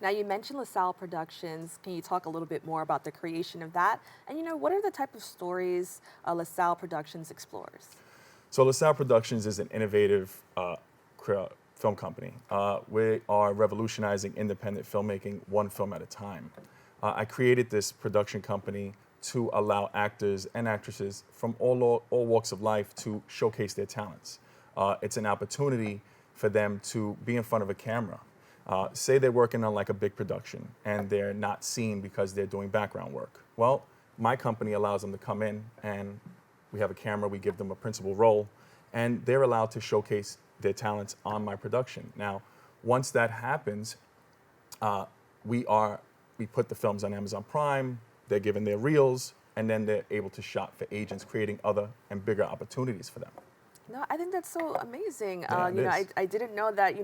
Now, you mentioned La Salle Productions. Can you talk a little bit more about the creation of that? And, what are the type of stories La Salle Productions explores? So La Salle Productions is an innovative film company. We are revolutionizing independent filmmaking one film at a time. I created this production company to allow actors and actresses from all walks of life to showcase their talents. It's an opportunity for them to be in front of a camera. Say they're working on like a big production and they're not seen because they're doing background work. Well, my company allows them to come in and we have a camera, we give them a principal role, and they're allowed to showcase their talents on my production. Now, once that happens, we put the films on Amazon Prime, they're given their reels, and then they're able to shop for agents, creating other and bigger opportunities for them. No, I think that's so amazing. Yeah, I didn't know that,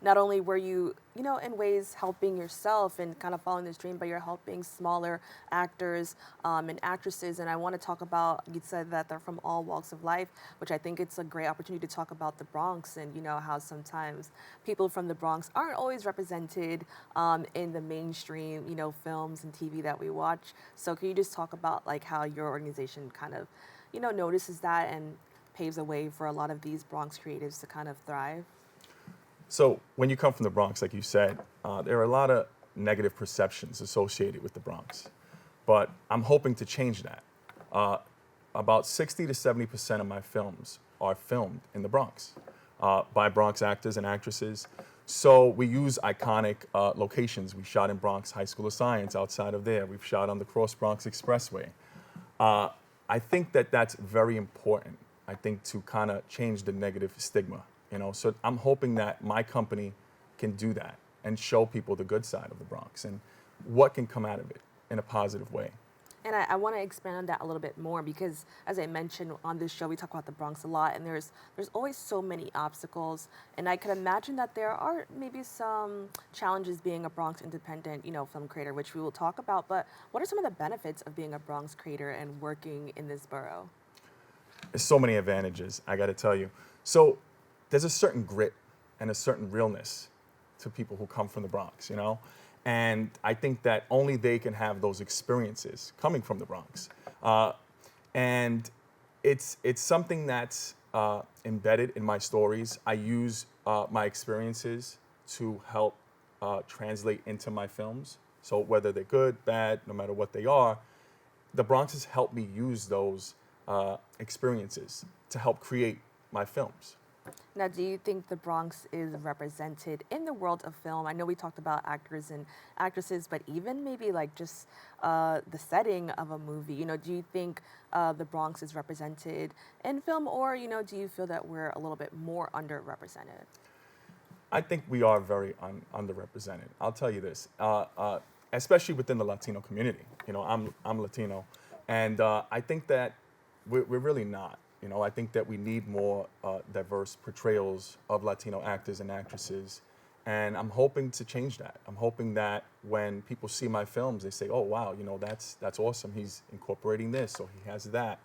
not only were you, in ways helping yourself and kind of following this dream, but you're helping smaller actors and actresses. And I want to talk about, you said that they're from all walks of life, which I think it's a great opportunity to talk about the Bronx and, how sometimes people from the Bronx aren't always represented in the mainstream, films and TV that we watch. So can you just talk about like how your organization kind of, notices that and paves the way for a lot of these Bronx creatives to kind of thrive? So when you come from the Bronx, like you said, there are a lot of negative perceptions associated with the Bronx. But I'm hoping to change that. About 60 to 70% of my films are filmed in the Bronx by Bronx actors and actresses. So we use iconic locations. We shot in Bronx High School of Science. Outside of there, we've shot on the Cross Bronx Expressway. I think that that's very important. I think to kind of change the negative stigma, you know. So I'm hoping that my company can do that and show people the good side of the Bronx and what can come out of it in a positive way. And I want to expand on that a little bit more because, as I mentioned on this show, we talk about the Bronx a lot, and there's always so many obstacles. And I could imagine that there are maybe some challenges being a Bronx independent, film creator, which we will talk about. But what are some of the benefits of being a Bronx creator and working in this borough? There's so many advantages, I got to tell you. So there's a certain grit and a certain realness to people who come from the Bronx, And I think that only they can have those experiences coming from the Bronx. And it's something that's embedded in my stories. I use my experiences to help translate into my films. So whether they're good, bad, no matter what they are, the Bronx has helped me use those experiences to help create my films. Now, do you think the Bronx is represented in the world of film? I know we talked about actors and actresses, but even maybe like just the setting of a movie. Do you think the Bronx is represented in film, or do you feel that we're a little bit more underrepresented? I think we are very underrepresented. I'll tell you this, especially within the Latino community. I'm Latino, and I think that we're really not. I think that we need more diverse portrayals of Latino actors and actresses, and I'm hoping to change that. I'm hoping that when people see my films, they say, "Oh, wow, that's awesome. He's incorporating this, or he has that."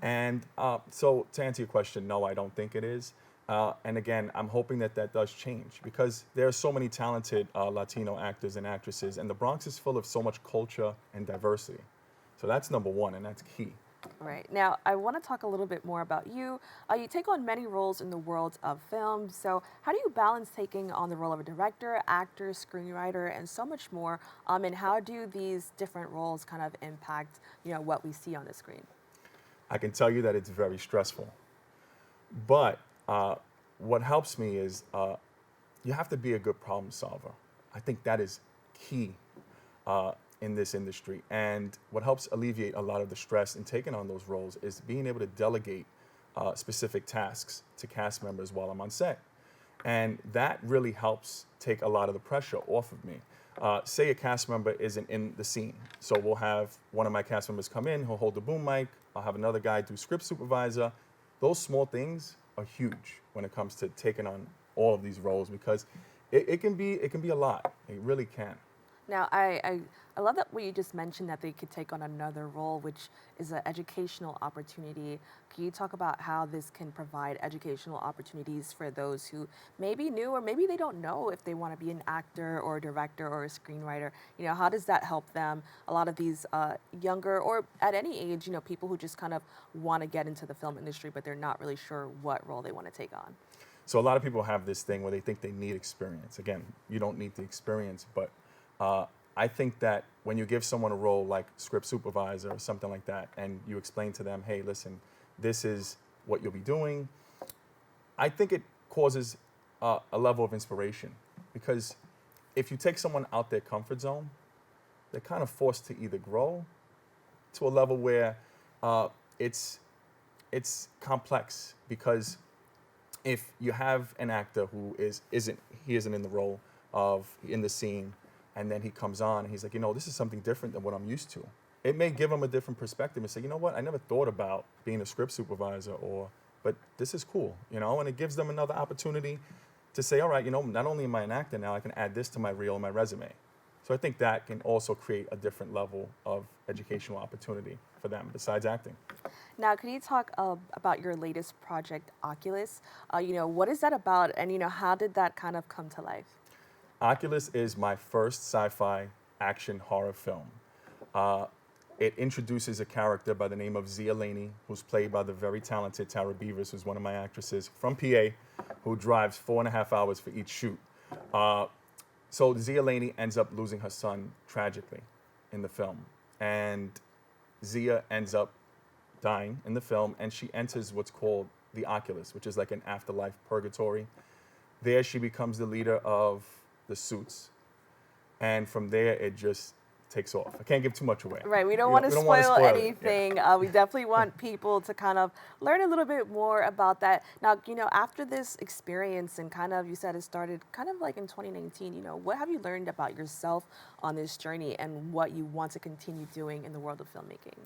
And so, to answer your question, no, I don't think it is. And again, I'm hoping that does change because there are so many talented Latino actors and actresses, and the Bronx is full of so much culture and diversity. So that's number one, and that's key. Right. Now, I want to talk a little bit more about you. You take on many roles in the world of film. So how do you balance taking on the role of a director, actor, screenwriter, and so much more? And how do these different roles kind of impact, what we see on the screen? I can tell you that it's very stressful. But what helps me is you have to be a good problem solver. I think that is key in this industry. And what helps alleviate a lot of the stress in taking on those roles is being able to delegate specific tasks to cast members while I'm on set. And that really helps take a lot of the pressure off of me. Say a cast member isn't in the scene. So we'll have one of my cast members come in, he'll hold the boom mic, I'll have another guy do script supervisor. Those small things are huge when it comes to taking on all of these roles because it can be a lot. It really can. Now, I love that what you just mentioned, that they could take on another role, which is an educational opportunity. Can you talk about how this can provide educational opportunities for those who may be new or maybe they don't know if they want to be an actor or a director or a screenwriter? How does that help them? A lot of these younger or at any age, people who just kind of want to get into the film industry, but they're not really sure what role they want to take on. So a lot of people have this thing where they think they need experience. Again, you don't need the experience, but I think that when you give someone a role like script supervisor or something like that, and you explain to them, hey, listen, this is what you'll be doing, I think it causes a level of inspiration. Because if you take someone out their comfort zone, they're kind of forced to either grow to a level where it's complex. Because if you have an actor who isn't in the role in the scene, and then he comes on and he's like, this is something different than what I'm used to. It may give him a different perspective and say, you know what, I never thought about being a script supervisor, but this is cool, and it gives them another opportunity to say, all right, not only am I an actor now, I can add this to my reel and my resume. So I think that can also create a different level of educational opportunity for them besides acting. Now, can you talk about your latest project, Oculus? What is that about, and how did that kind of come to life? Oculus is my first sci-fi action horror film. It introduces a character by the name of Zia Laney, who's played by the very talented Tara Beavers, who's one of my actresses from PA, who drives 4.5 hours for each shoot. So Zia Laney ends up losing her son tragically in the film. And Zia ends up dying in the film, and she enters what's called the Oculus, which is like an afterlife purgatory. There she becomes the leader of the Suits. And from there, it just takes off. I can't give too much away. Right, we don't want to spoil anything. Yeah. We definitely want people to kind of learn a little bit more about that. Now, after this experience and kind of, you said it started kind of like in 2019, what have you learned about yourself on this journey and what you want to continue doing in the world of filmmaking?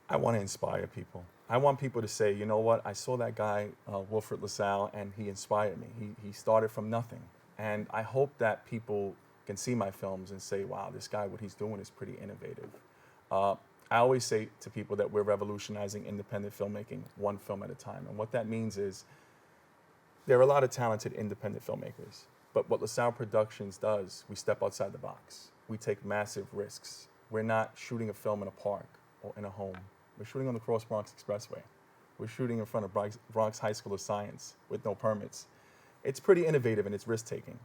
I want to inspire people. I want people to say, you know what, I saw that guy, Wilfred La Salle, and he inspired me. He started from nothing. And I hope that people can see my films and say, wow, this guy, what he's doing is pretty innovative. I always say to people that we're revolutionizing independent filmmaking one film at a time. And what that means is there are a lot of talented independent filmmakers. But what La Salle Productions does, we step outside the box. We take massive risks. We're not shooting a film in a park or in a home. We're shooting on the Cross Bronx Expressway. We're shooting in front of Bronx High School of Science with no permits. It's pretty innovative and it's risk-taking.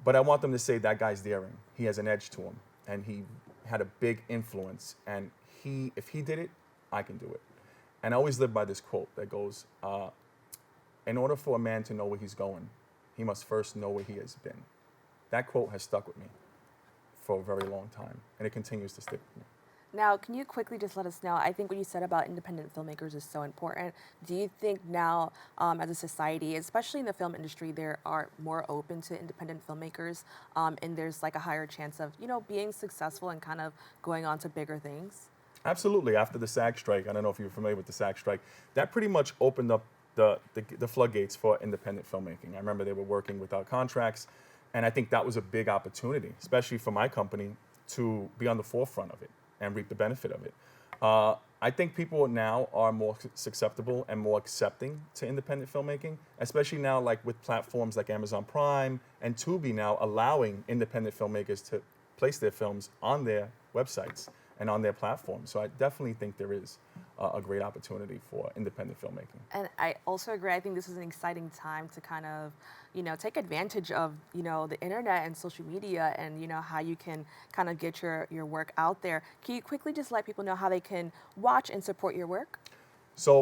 But I want them to say that guy's daring. He has an edge to him, and he had a big influence. And if he did it, I can do it. And I always live by this quote that goes, in order for a man to know where he's going, he must first know where he has been. That quote has stuck with me for a very long time, and it continues to stick with me. Now, can you quickly just let us know, I think what you said about independent filmmakers is so important. Do you think now, as a society, especially in the film industry, there are more open to independent filmmakers, and there's like a higher chance of, being successful and kind of going on to bigger things? Absolutely. After the SAG strike, I don't know if you're familiar with the SAG strike, that pretty much opened up the floodgates for independent filmmaking. I remember they were working without contracts, and I think that was a big opportunity, especially for my company, to be on the forefront of it and reap the benefit of it. I think people now are more susceptible and more accepting to independent filmmaking, especially now like with platforms like Amazon Prime and Tubi now allowing independent filmmakers to place their films on their websites and on their platforms. So I definitely think there is a great opportunity for independent filmmaking. And I also agree. I think this is an exciting time to kind of, take advantage of, the internet and social media and, how you can kind of get your work out there. Can you quickly just let people know how they can watch and support your work? So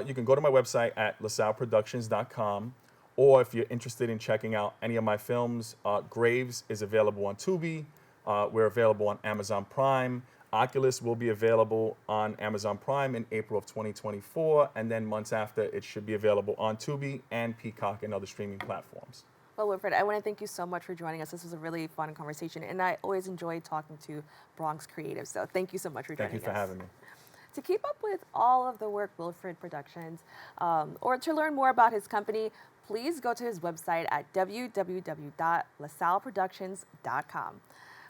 you can go to my website at lasalleproductions.com, or if you're interested in checking out any of my films, Graves is available on Tubi. We're available on Amazon Prime. Oculus will be available on Amazon Prime in April of 2024, and then months after, it should be available on Tubi and Peacock and other streaming platforms. Well, Wilfred, I want to thank you so much for joining us. This was a really fun conversation, and I always enjoy talking to Bronx creatives, so thank you so much for joining us. Thank you for having me. To keep up with all of the work Wilfred Productions, or to learn more about his company, please go to his website at www.lasalleproductions.com.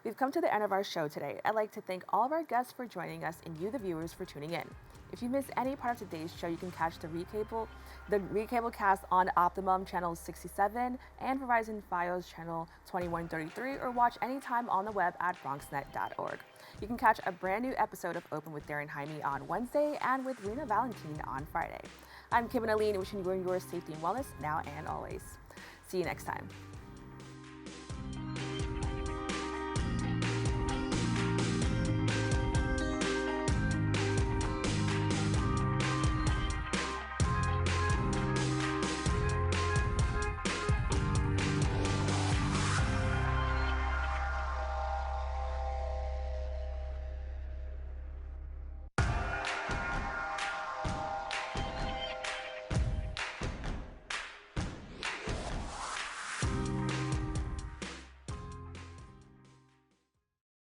We've come to the end of our show today. I'd like to thank all of our guests for joining us and you, the viewers, for tuning in. If you missed any part of today's show, you can catch the Recable cast on Optimum Channel 67 and Verizon Fios Channel 2133, or watch anytime on the web at bronxnet.org. You can catch a brand new episode of Open with Darren Jaime on Wednesday and with Rena Valentine on Friday. I'm Kibin Alleyne, wishing you your safety and wellness now and always. See you next time.